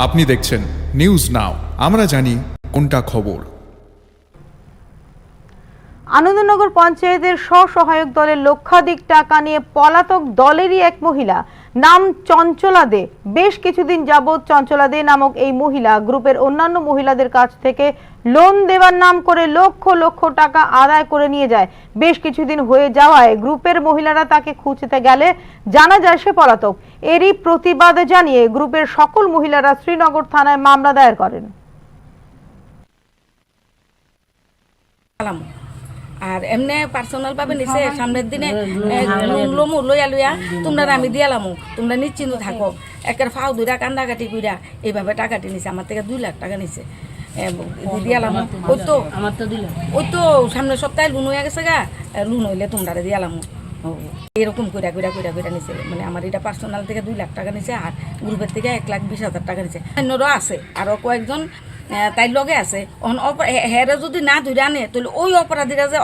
আপনি দেখছেন news now, আমরা জানি কোনটা খবর। আনন্দনগর পঞ্চায়েতের স্বসহায়ক দলের লক্ষাধিক টাকা নিয়ে পলাতক দলেরই এক মহিলা, নাম চঞ্চলা দে। বেশ কিছুদিন যাবৎ চঞ্চলা দে নামক এই মহিলা গ্রুপের অন্যান্য মহিলাদের কাছ থেকে লোন দেওয়ার নাম করে লক্ষ লক্ষ টাকা আদায় করে নিয়ে যায়। বেশ কিছুদিন হয়ে যাওয়ায় গ্রুপের মহিলারা তাকে খুঁজতে গেলে জানা যায় সে পলাতক। এরই প্রতিবাদ জানিয়ে গ্রুপের সকল মহিলারা শ্রীনগর থানায় মামলা দায়ের করেন। আর এমনি পার্সোনাল ভাবে নিছে সামনের দিনে লমু লইয়া লইয়া তোমরা আমি দিয়ালামু, তোমরা নিশ্চিন্ত থাকো। একের ফাও দুইটা কান্দাকাটি কইরা এইভাবে টাকাটি নিছে, আমার থেকে 2 লাখ টাকা নিছে দিয়ালাম। ওই তো সামনের সপ্তাহে লুন হয়ে গেছে গা, লুন হইলে তোমরা দিয়ালামু। এরকম কইরা কইরা কইরা কইরা নিছে, মানে আমার এটা পার্সোনাল থেকে 2 লাখ টাকা নিছে, আর গ্রুপের থেকে 1,20,000 টাকা নিছে। অন্যরা আছে আরো কয়েকজন তাই লগে আছে। হেরে যদি না ধরে আনে তাহলে ওই অপরাধীরা যে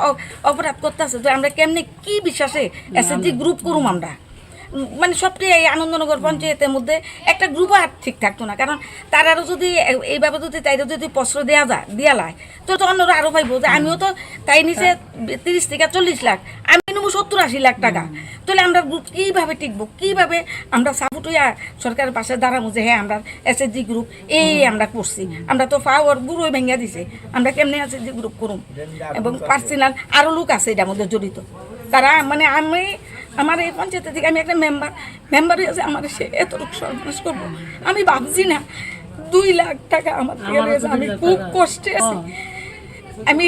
অপরাধ করতেছে, তো আমরা কেমনি কি বিশ্বাসে এসএসজি গ্রুপ করুম আমরা? মানে সবটাই এই আনন্দনগর পঞ্চায়েতের মধ্যে একটা গ্রুপ আর ঠিক থাকতো না, কারণ তারারও যদি এইভাবে যদি তাইরও যদি প্রশ্ন দিয়া লায় তো অন্যরা আরও পাইব যে আমিও তো তাই নিচে 30 থেকে 40 লাখ, আমি নেব 70-80 লাখ টাকা। তাহলে আমরা গ্রুপ কীভাবে টিকবো, কীভাবে আমরা সাপোর্ট হইয়া সরকারের পাশে দাঁড়াবো যে হ্যাঁ আমরা এসএসজি গ্রুপ এই আমরা করছি? আমরা তো পাওয়ার গুঁড়োই ভেঙে দিছে, আমরা কেমনি এসএসজি গ্রুপ করুম? এবং পার্সোনাল আরও লোক আছে এটার মধ্যে জড়িত, তারা মানে আমার এই পঞ্চায়েতের থেকে আমি একটা মেম্বার হয়েছে, আমার সে এত সর্বনাশ করবো আমি ভাবছি না। 2 লাখ টাকা আমার থেকে আমি খুব কষ্টে আছি। আমি